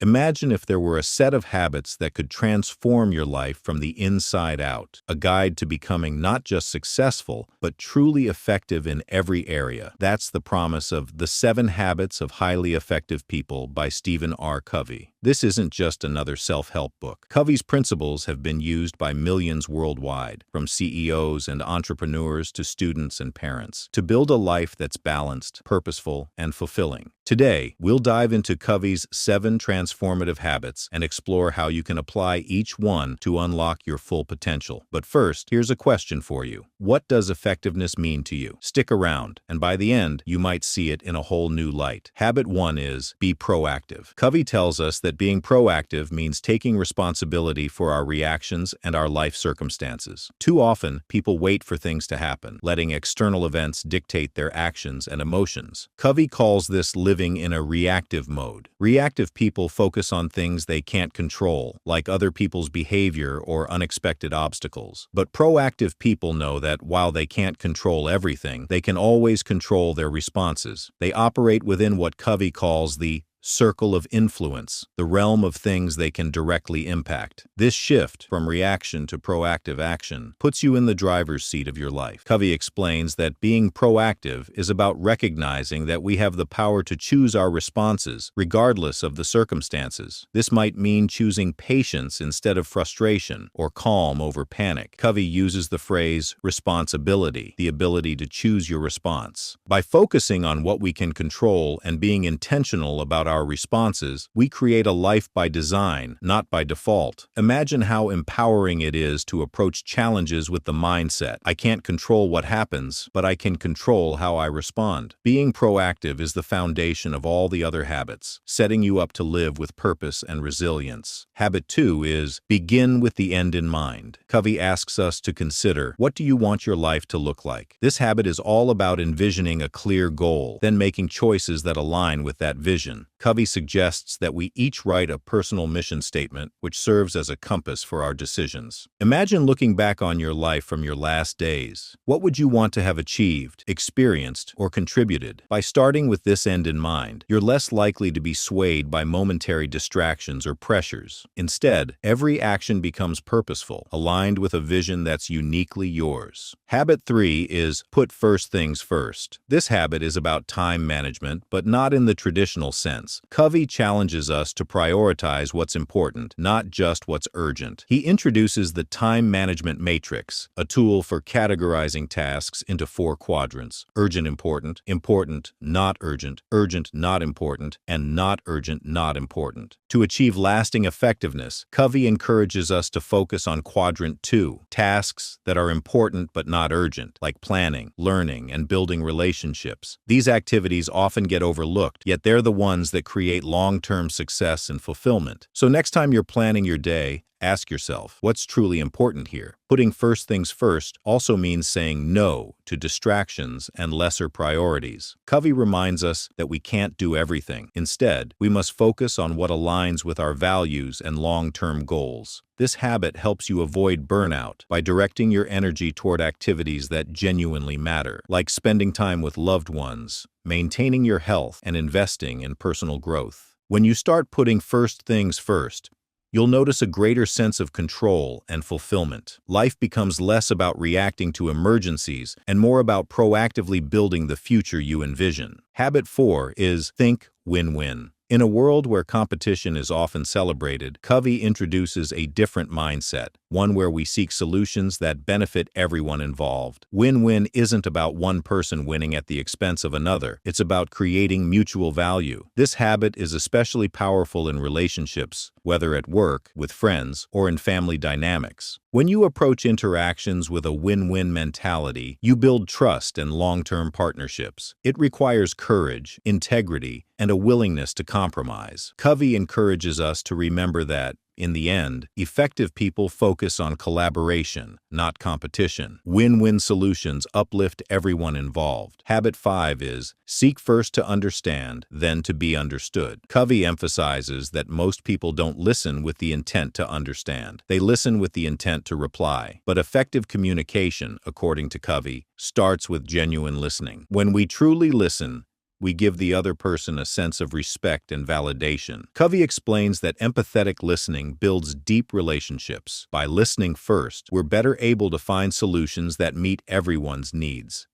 Imagine if there were a set of habits that could transform your life from the inside out, a guide to becoming not just successful, but truly effective in every area. That's the promise of The 7 Habits of Highly Effective People by Stephen R. Covey. This isn't just another self-help book. Covey's principles have been used by millions worldwide, from CEOs and entrepreneurs to students and parents, to build a life that's balanced, purposeful, and fulfilling. Today, we'll dive into Covey's 7 transformative habits and explore how you can apply each one to unlock your full potential. But first, here's a question for you. What does effectiveness mean to you? Stick around, and by the end, you might see it in a whole new light. Habit 1 is be proactive. Covey tells us that being proactive means taking responsibility for our reactions and our life circumstances. Too often, people wait for things to happen, letting external events dictate their actions and emotions. Covey calls this living in a reactive mode. Reactive people focus on things they can't control, like other people's behavior or unexpected obstacles. But proactive people know that while they can't control everything, they can always control their responses. They operate within what Covey calls the circle of influence, the realm of things they can directly impact. This shift from reaction to proactive action puts you in the driver's seat of your life. Covey explains that being proactive is about recognizing that we have the power to choose our responses, regardless of the circumstances. This might mean choosing patience instead of frustration, or calm over panic. Covey uses the phrase responsibility, the ability to choose your response. By focusing on what we can control and being intentional about our responses, we create a life by design, not by default. Imagine how empowering it is to approach challenges with the mindset, I can't control what happens, but I can control how I respond. Being proactive is the foundation of all the other habits, setting you up to live with purpose and resilience. Habit 2 is begin with the end in mind. Covey asks us to consider, what do you want your life to look like? This habit is all about envisioning a clear goal, then making choices that align with that vision. Covey suggests that we each write a personal mission statement, which serves as a compass for our decisions. Imagine looking back on your life from your last days. What would you want to have achieved, experienced, or contributed? By starting with this end in mind, you're less likely to be swayed by momentary distractions or pressures. Instead, every action becomes purposeful, aligned with a vision that's uniquely yours. Habit 3 is put first things first. This habit is about time management, but not in the traditional sense. Covey challenges us to prioritize what's important, not just what's urgent. He introduces the time management matrix, a tool for categorizing tasks into 4 quadrants: urgent, important, important, not urgent, urgent, not important, and not urgent, not important. To achieve lasting effectiveness, Covey encourages us to focus on quadrant 2, tasks that are important but not urgent, like planning, learning, and building relationships. These activities often get overlooked, yet they're the ones that create long-term success and fulfillment. So next time you're planning your day, ask yourself, what's truly important here? Putting first things first also means saying no to distractions and lesser priorities. Covey reminds us that we can't do everything. Instead, we must focus on what aligns with our values and long-term goals. This habit helps you avoid burnout by directing your energy toward activities that genuinely matter, like spending time with loved ones, maintaining your health, and investing in personal growth. When you start putting first things first, you'll notice a greater sense of control and fulfillment. Life becomes less about reacting to emergencies and more about proactively building the future you envision. Habit 4 is think win-win. In a world where competition is often celebrated, Covey introduces a different mindset, one where we seek solutions that benefit everyone involved. Win-win isn't about one person winning at the expense of another. It's about creating mutual value. This habit is especially powerful in relationships, whether at work, with friends, or in family dynamics. When you approach interactions with a win-win mentality, you build trust and long-term partnerships. It requires courage, integrity, and a willingness to compromise. Covey encourages us to remember that, in the end, effective people focus on collaboration, not competition. Win-win solutions uplift everyone involved. Habit 5 is seek first to understand, then to be understood. Covey emphasizes that most people don't listen with the intent to understand. They listen with the intent to reply. But effective communication, according to Covey, starts with genuine listening. When we truly listen, we give the other person a sense of respect and validation. Covey explains that empathetic listening builds deep relationships. By listening first, we're better able to find solutions that meet everyone's needs.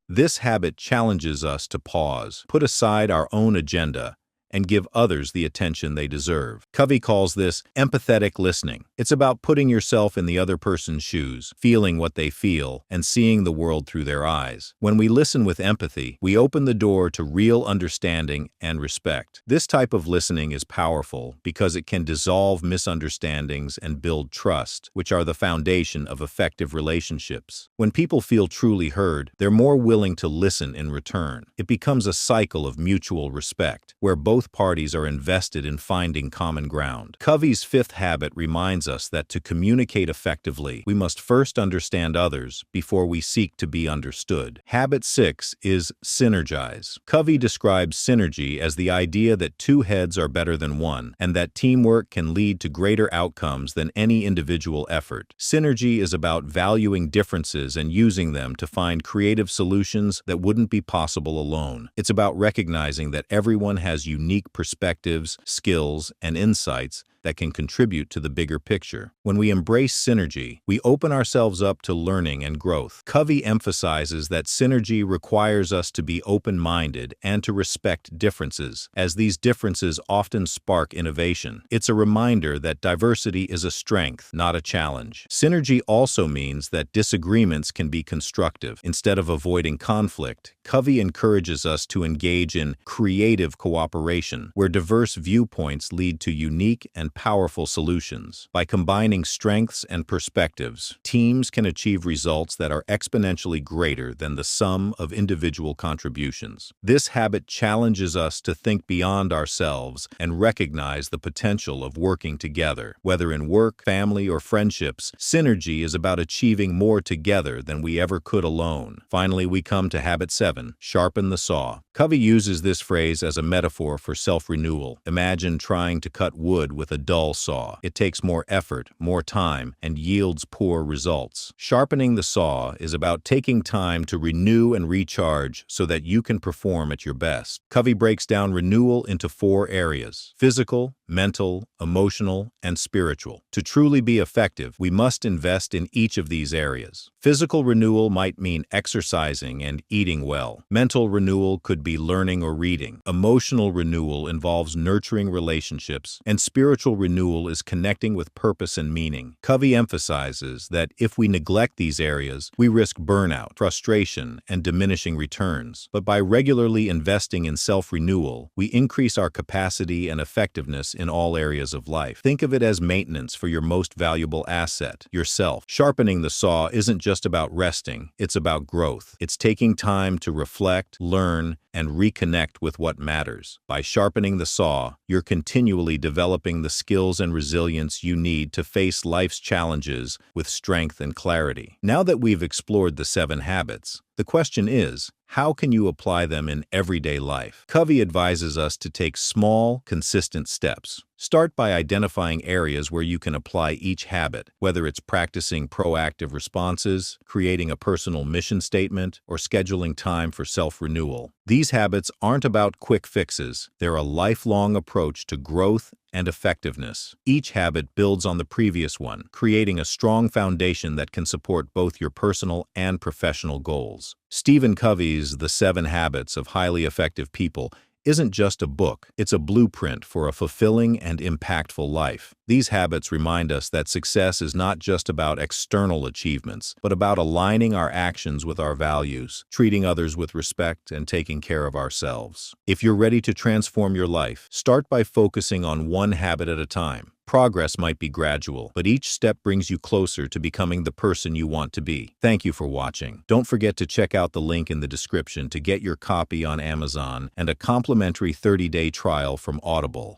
This habit challenges us to pause, put aside our own agenda, and give others the attention they deserve. Covey calls this empathetic listening. It's about putting yourself in the other person's shoes, feeling what they feel, and seeing the world through their eyes. When we listen with empathy, we open the door to real understanding and respect. This type of listening is powerful because it can dissolve misunderstandings and build trust, which are the foundation of effective relationships. When people feel truly heard, they're more willing to listen in return. It becomes a cycle of mutual respect, where both parties are invested in finding common ground. Covey's fifth habit reminds us that to communicate effectively, we must first understand others before we seek to be understood. Habit 6 is synergize. Covey describes synergy as the idea that two heads are better than one, and that teamwork can lead to greater outcomes than any individual effort. Synergy is about valuing differences and using them to find creative solutions that wouldn't be possible alone. It's about recognizing that everyone has unique perspectives, skills, and insights that can contribute to the bigger picture. When we embrace synergy, we open ourselves up to learning and growth. Covey emphasizes that synergy requires us to be open-minded and to respect differences, as these differences often spark innovation. It's a reminder that diversity is a strength, not a challenge. Synergy also means that disagreements can be constructive. Instead of avoiding conflict, Covey encourages us to engage in creative cooperation, where diverse viewpoints lead to unique and powerful solutions. By combining strengths and perspectives, teams can achieve results that are exponentially greater than the sum of individual contributions. This habit challenges us to think beyond ourselves and recognize the potential of working together. Whether in work, family, or friendships, synergy is about achieving more together than we ever could alone. Finally, we come to habit 7, sharpen the saw. Covey uses this phrase as a metaphor for self-renewal. Imagine trying to cut wood with a dull saw. It takes more effort, more time, and yields poor results. Sharpening the saw is about taking time to renew and recharge so that you can perform at your best. Covey breaks down renewal into 4 areas: physical, mental, emotional, and spiritual. To truly be effective, we must invest in each of these areas. Physical renewal might mean exercising and eating well. Mental renewal could be learning or reading. Emotional renewal involves nurturing relationships, and spiritual renewal is connecting with purpose and meaning. Covey emphasizes that if we neglect these areas, we risk burnout, frustration, and diminishing returns. But by regularly investing in self-renewal, we increase our capacity and effectiveness in all areas of life. Think of it as maintenance for your most valuable asset, yourself. Sharpening the saw isn't just about resting, it's about growth. It's taking time to reflect, learn, and reconnect with what matters. By sharpening the saw, you're continually developing the skills and resilience you need to face life's challenges with strength and clarity. Now that we've explored the 7 habits, the question is, how can you apply them in everyday life? Covey advises us to take small, consistent steps. Start by identifying areas where you can apply each habit, whether it's practicing proactive responses, creating a personal mission statement, or scheduling time for self-renewal. These habits aren't about quick fixes. They're a lifelong approach to growth and effectiveness. Each habit builds on the previous one, creating a strong foundation that can support both your personal and professional goals. Stephen Covey's The 7 Habits of Highly Effective People isn't just a book, it's a blueprint for a fulfilling and impactful life. These habits remind us that success is not just about external achievements, but about aligning our actions with our values, treating others with respect, and taking care of ourselves. If you're ready to transform your life, start by focusing on one habit at a time. Progress might be gradual, but each step brings you closer to becoming the person you want to be. Thank you for watching. Don't forget to check out the link in the description to get your copy on Amazon and a complimentary 30-day trial from Audible.